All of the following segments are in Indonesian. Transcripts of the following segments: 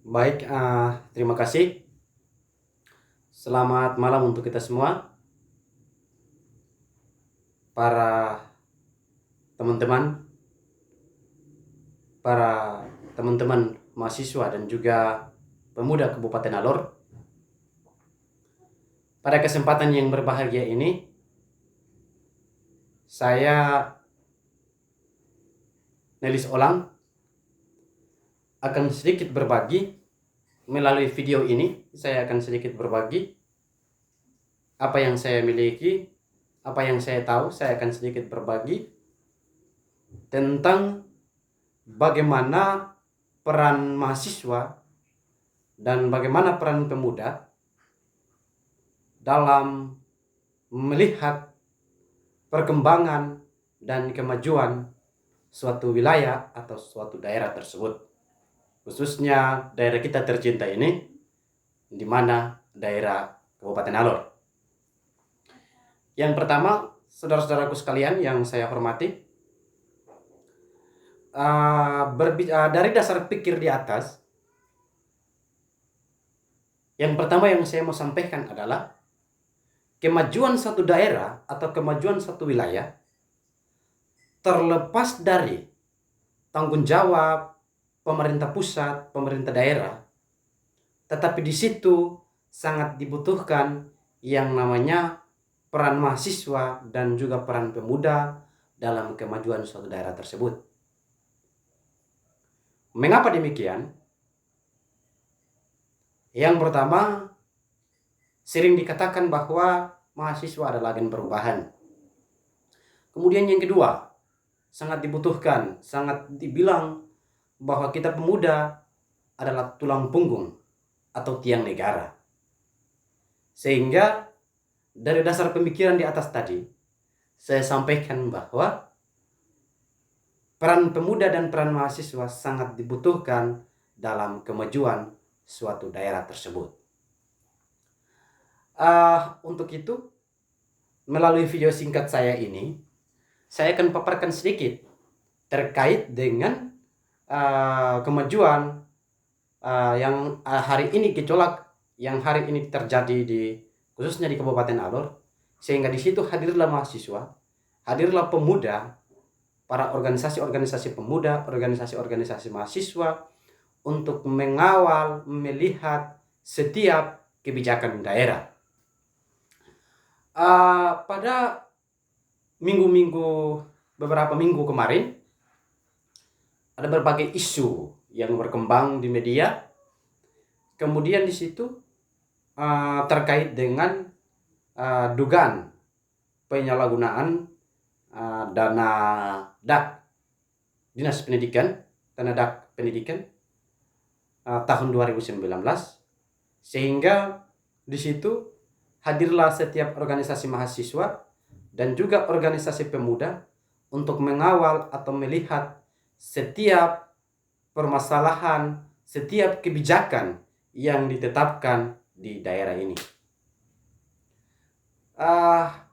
Baik, terima kasih. Selamat malam untuk kita semua, para teman-teman, para teman-teman mahasiswa dan juga pemuda Kabupaten Alor. Pada kesempatan yang berbahagia ini, saya Nelis Olang akan sedikit berbagi melalui video ini. Saya akan sedikit berbagi apa yang saya miliki, apa yang saya tahu. Saya akan sedikit berbagi tentang bagaimana peran mahasiswa dan bagaimana peran pemuda dalam melihat perkembangan dan kemajuan suatu wilayah atau suatu daerah tersebut. Khususnya daerah kita tercinta ini, di mana daerah Kabupaten Alor. Yang pertama, saudara-saudaraku sekalian yang saya hormati, dari dasar pikir di atas, yang pertama yang saya mau sampaikan adalah kemajuan suatu daerah atau kemajuan suatu wilayah terlepas dari tanggung jawab pemerintah pusat, pemerintah daerah, tetapi di situ sangat dibutuhkan yang namanya peran mahasiswa dan juga peran pemuda dalam kemajuan suatu daerah tersebut. Mengapa demikian? Yang pertama, sering dikatakan bahwa mahasiswa adalah agen perubahan. Kemudian yang kedua, sangat dibutuhkan, sangat dibilang bahwa kita pemuda adalah tulang punggung atau tiang negara. Sehingga dari dasar pemikiran di atas tadi, saya sampaikan bahwa peran pemuda dan peran mahasiswa sangat dibutuhkan dalam kemajuan suatu daerah tersebut. Untuk itu, melalui video singkat saya ini, saya akan paparkan sedikit terkait dengan kemajuan yang hari ini gejolak yang hari ini terjadi khususnya di Kabupaten Alor, sehingga di situ hadirlah mahasiswa, hadirlah pemuda, para organisasi-organisasi pemuda, organisasi-organisasi mahasiswa untuk mengawal, melihat setiap kebijakan daerah. Pada beberapa minggu kemarin, ada berbagai isu yang berkembang di media. Kemudian di situ terkait dengan dugaan penyalahgunaan dana DAK, Dinas Pendidikan, dana DAK Pendidikan tahun 2019, sehingga di situ hadirlah setiap organisasi mahasiswa dan juga organisasi pemuda untuk mengawal atau melihat setiap permasalahan, setiap kebijakan yang ditetapkan di daerah ini.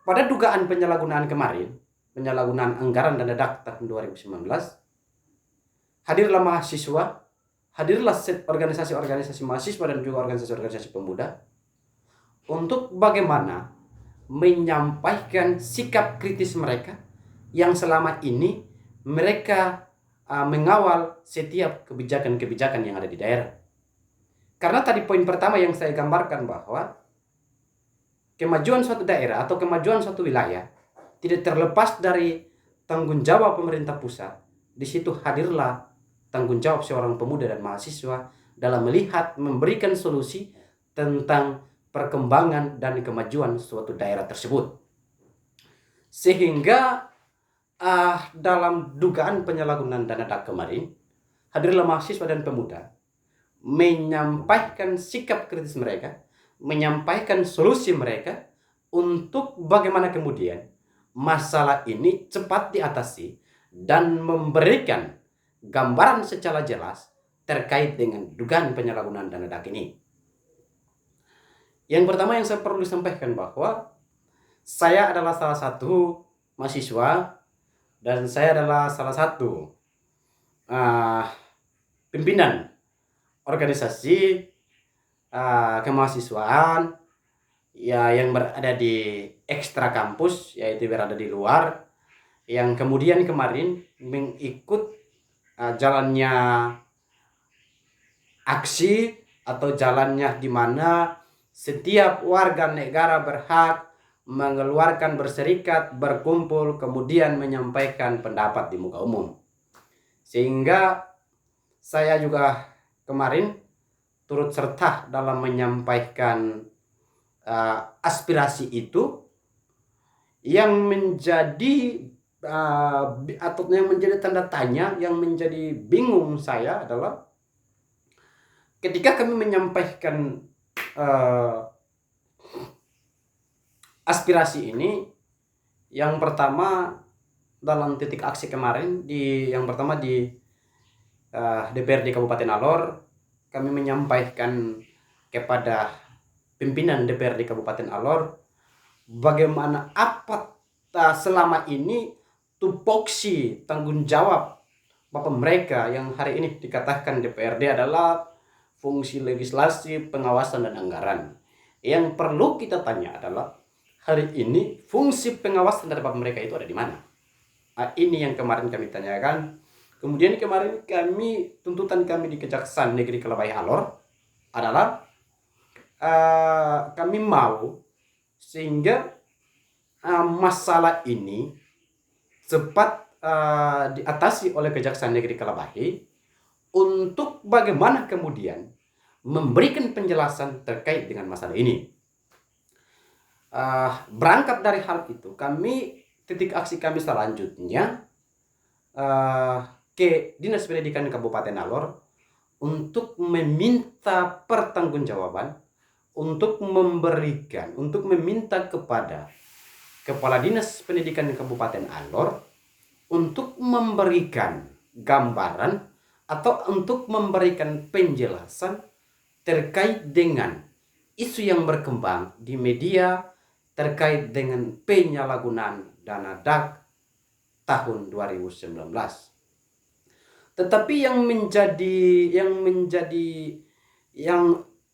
Pada dugaan penyalahgunaan kemarin, penyalahgunaan anggaran dana DAK tahun 2019, hadirlah mahasiswa, hadirlah organisasi-organisasi mahasiswa dan juga organisasi-organisasi pemuda untuk bagaimana menyampaikan sikap kritis mereka yang selama ini mereka mengawal setiap kebijakan-kebijakan yang ada di daerah. Karena tadi poin pertama yang saya gambarkan bahwa kemajuan suatu daerah atau kemajuan suatu wilayah tidak terlepas dari tanggung jawab pemerintah pusat. Di situ hadirlah tanggung jawab seorang pemuda dan mahasiswa dalam melihat, memberikan solusi tentang perkembangan dan kemajuan suatu daerah tersebut. Sehingga dalam dugaan penyalahgunaan dana DAK kemarin, hadirlah mahasiswa dan pemuda menyampaikan sikap kritis mereka, menyampaikan solusi mereka untuk bagaimana kemudian masalah ini cepat diatasi dan memberikan gambaran secara jelas terkait dengan dugaan penyalahgunaan dana DAK ini. Yang pertama yang saya perlu disampaikan bahwa saya adalah salah satu mahasiswa dan saya adalah salah satu pimpinan organisasi kemahasiswaan ya yang berada di ekstra kampus, yaitu berada di luar, yang kemudian kemarin mengikut jalannya aksi atau jalannya di mana setiap warga negara berhak mengeluarkan, berserikat, berkumpul, kemudian menyampaikan pendapat di muka umum. Sehingga saya juga kemarin turut serta dalam menyampaikan aspirasi itu. Yang menjadi atau yang menjadi tanda tanya, yang menjadi bingung saya adalah ketika kami menyampaikan aspirasi ini, yang pertama dalam titik aksi kemarin yang pertama di DPRD Kabupaten Alor, kami menyampaikan kepada pimpinan DPRD Kabupaten Alor bagaimana apa selama ini tupoksi tanggung jawab Bapak mereka yang hari ini dikatakan DPRD adalah fungsi legislasi, pengawasan, dan anggaran. Yang perlu kita tanya adalah hari ini fungsi pengawasan dari Bapak mereka itu ada di mana? Ini yang kemarin kami tanyakan. Kemudian kemarin tuntutan kami di Kejaksaan Negeri Kelabahi Alor adalah kami mau sehingga masalah ini cepat diatasi oleh Kejaksaan Negeri Kelabahi untuk bagaimana kemudian memberikan penjelasan terkait dengan masalah ini. Berangkat dari hal itu, titik aksi kami selanjutnya ke Dinas Pendidikan Kabupaten Alor untuk meminta pertanggungjawaban, untuk meminta kepada Kepala Dinas Pendidikan Kabupaten Alor untuk memberikan gambaran atau untuk memberikan penjelasan terkait dengan isu yang berkembang di media terkait dengan penyalahgunaan dana DAK tahun 2019. Tetapi yang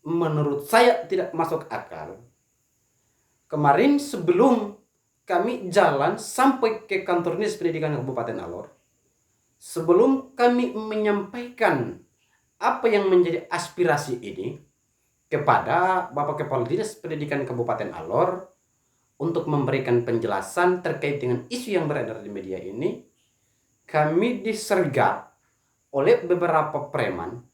menurut saya tidak masuk akal, kemarin sebelum kami jalan sampai ke kantor Dinas Pendidikan Kabupaten Alor, sebelum kami menyampaikan apa yang menjadi aspirasi ini kepada Bapak Kepala Dinas Pendidikan Kabupaten Alor untuk memberikan penjelasan terkait dengan isu yang beredar di media ini, kami disergap oleh beberapa preman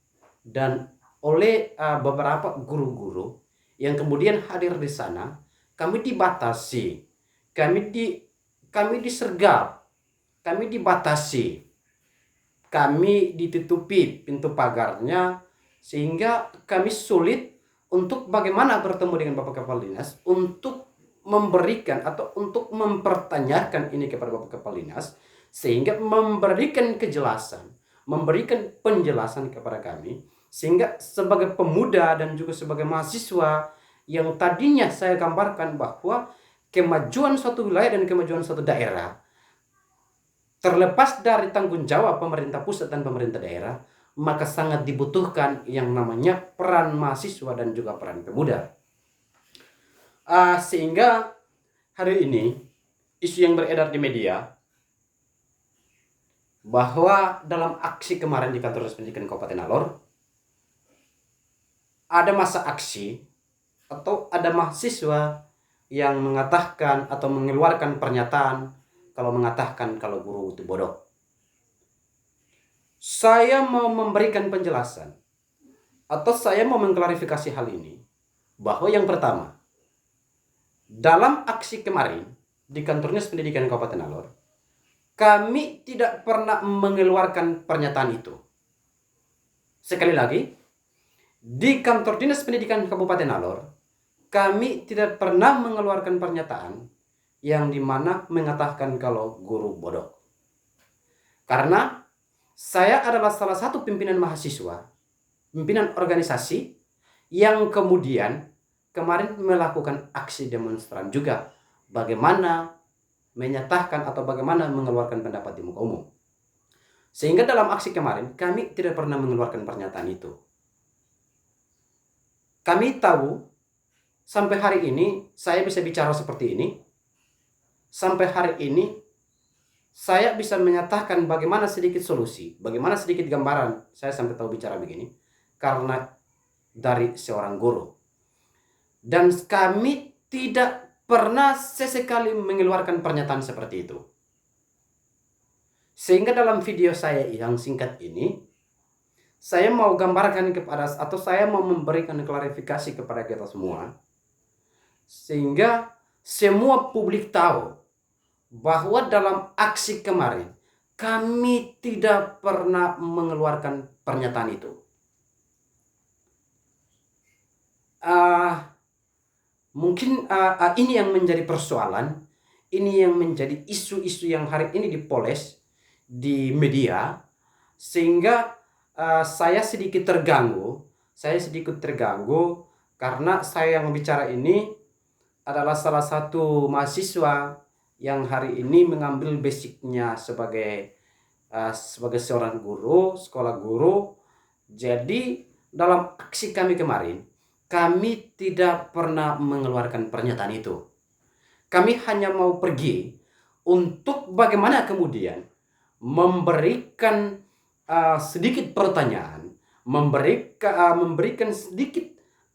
dan oleh beberapa guru-guru yang kemudian hadir di sana. Kami dibatasi, kami disergap, kami dibatasi, kami ditutupi pintu pagarnya, sehingga kami sulit untuk bagaimana bertemu dengan Bapak Kepala Dinas untuk memberikan atau untuk mempertanyakan ini kepada Bapak Kepala Dinas, sehingga memberikan kejelasan, memberikan penjelasan kepada kami, sehingga sebagai pemuda dan juga sebagai mahasiswa yang tadinya saya gambarkan bahwa kemajuan suatu wilayah dan kemajuan suatu daerah terlepas dari tanggung jawab pemerintah pusat dan pemerintah daerah, maka sangat dibutuhkan yang namanya peran mahasiswa dan juga peran pemuda. Sehingga hari ini isu yang beredar di media bahwa dalam aksi kemarin di kantor Dinas Pendidikan Kabupaten Alor ada masa aksi atau ada mahasiswa yang mengatakan atau mengeluarkan pernyataan kalau guru itu bodoh. Saya mau memberikan penjelasan atau saya mau mengklarifikasi hal ini bahwa yang pertama, dalam aksi kemarin di kantor Dinas Pendidikan Kabupaten Alor, kami tidak pernah mengeluarkan pernyataan itu. Sekali lagi, di kantor Dinas Pendidikan Kabupaten Alor, kami tidak pernah mengeluarkan pernyataan yang dimana mengatakan kalau guru bodoh. Karena saya adalah salah satu pimpinan mahasiswa, pimpinan organisasi yang kemudian kemarin melakukan aksi demonstran juga bagaimana menyatakan atau bagaimana mengeluarkan pendapat di muka umum. Sehingga dalam aksi kemarin kami tidak pernah mengeluarkan pernyataan itu. Kami tahu sampai hari ini saya bisa bicara seperti ini. Sampai hari ini saya bisa menyatakan bagaimana sedikit solusi, bagaimana sedikit gambaran saya sampai tahu bicara begini. Karena dari seorang guru. Dan kami tidak pernah sesekali mengeluarkan pernyataan seperti itu. Sehingga dalam video saya yang singkat ini, saya mau gambarkan kepada, atau saya mau memberikan klarifikasi kepada kita semua, sehingga semua publik tahu bahwa dalam aksi kemarin kami tidak pernah mengeluarkan pernyataan itu. Mungkin ini yang menjadi persoalan, ini yang menjadi isu-isu yang hari ini dipoles di media, sehingga saya sedikit terganggu karena saya yang bicara ini adalah salah satu mahasiswa yang hari ini mengambil basicnya sebagai seorang guru, sekolah guru. Jadi dalam aksi kami kemarin, kami tidak pernah mengeluarkan pernyataan itu. Kami hanya mau pergi untuk bagaimana kemudian memberikan sedikit pertanyaan, memberikan sedikit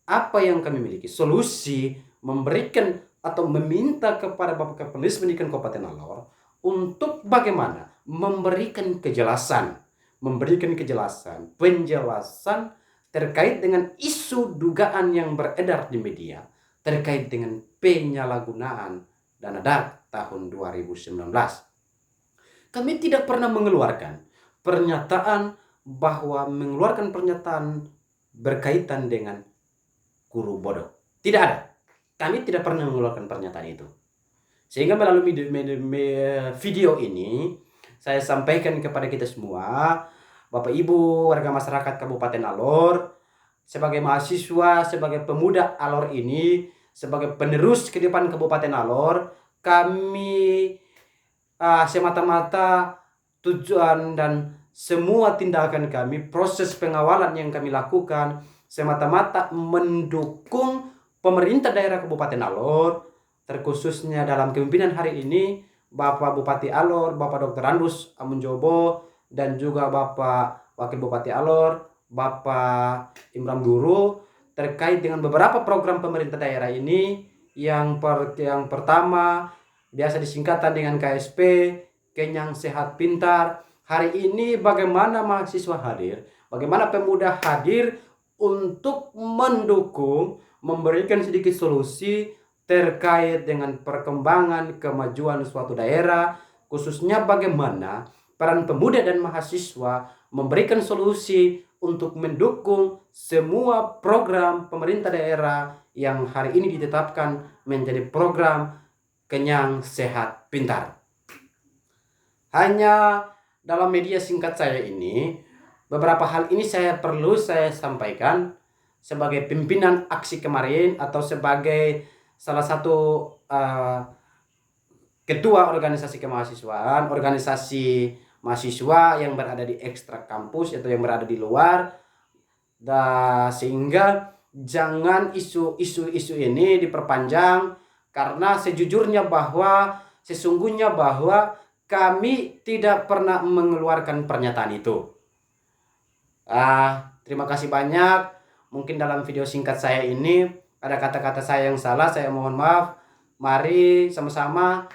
apa yang kami miliki, solusi, memberikan atau meminta kepada Bapak Kepala Pendidikan Kabupaten Alor untuk bagaimana memberikan penjelasan, terkait dengan isu dugaan yang beredar di media terkait dengan penyalahgunaan dana DARK tahun 2019. Kami tidak pernah mengeluarkan pernyataan bahwa mengeluarkan pernyataan berkaitan dengan guru bodoh. Tidak ada. Kami tidak pernah mengeluarkan pernyataan itu. Sehingga melalui video ini saya sampaikan kepada kita semua, Bapak Ibu warga masyarakat Kabupaten Alor, sebagai mahasiswa, sebagai pemuda Alor ini, sebagai penerus kehidupan Kabupaten Alor, kami semata-mata tujuan dan semua tindakan kami, proses pengawalan yang kami lakukan, semata-mata mendukung pemerintah daerah Kabupaten Alor, terkhususnya dalam kepemimpinan hari ini Bapak Bupati Alor, Bapak Dr. Andus Amunjobo, dan juga Bapak Wakil Bupati Alor, Bapak Imran Guru, terkait dengan beberapa program pemerintah daerah ini. Yang pertama biasa disingkatan dengan KSP, Kenyang Sehat Pintar. Hari ini bagaimana mahasiswa hadir, bagaimana pemuda hadir untuk mendukung, memberikan sedikit solusi terkait dengan perkembangan kemajuan suatu daerah, khususnya bagaimana peran pemuda dan mahasiswa memberikan solusi untuk mendukung semua program pemerintah daerah yang hari ini ditetapkan menjadi program Kenyang Sehat Pintar. Hanya dalam media singkat saya ini, beberapa hal ini saya sampaikan sebagai pimpinan aksi kemarin atau sebagai salah satu ketua organisasi kemahasiswaan, organisasi mahasiswa yang berada di ekstra kampus atau yang berada di luar, sehingga jangan isu-isu ini diperpanjang, karena sesungguhnya bahwa kami tidak pernah mengeluarkan pernyataan itu. Terima kasih banyak. Mungkin dalam video singkat saya ini ada kata-kata saya yang salah, saya mohon maaf. Mari sama-sama,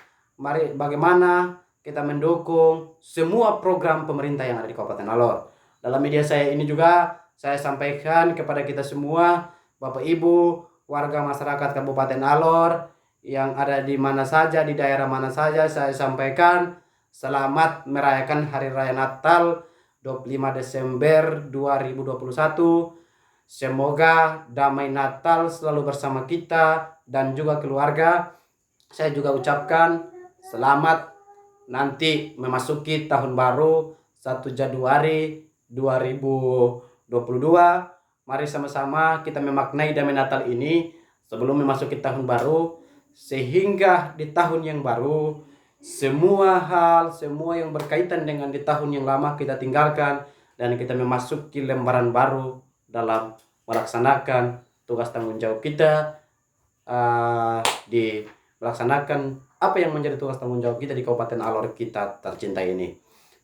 bagaimana kita mendukung semua program pemerintah yang ada di Kabupaten Alor. Dalam media saya ini juga saya sampaikan kepada kita semua, Bapak Ibu, warga masyarakat Kabupaten Alor yang ada di mana saja, di daerah mana saja, saya sampaikan selamat merayakan Hari Raya Natal 25 Desember 2021. Semoga damai Natal selalu bersama kita dan juga keluarga. Saya juga ucapkan selamat nanti memasuki tahun baru 1 Januari 2022. Mari sama-sama kita memaknai damai Natal ini sebelum memasuki tahun baru, sehingga di tahun yang baru semua yang berkaitan dengan di tahun yang lama kita tinggalkan dan kita memasuki lembaran baru dalam melaksanakan tugas tanggung jawab kita di melaksanakan apa yang menjadi tugas tanggung jawab kita di Kabupaten Alor kita tercinta ini.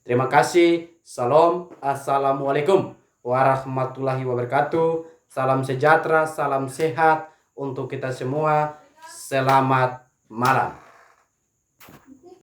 Terima kasih. Salam. Assalamualaikum warahmatullahi wabarakatuh. Salam sejahtera, salam sehat untuk kita semua. Selamat malam.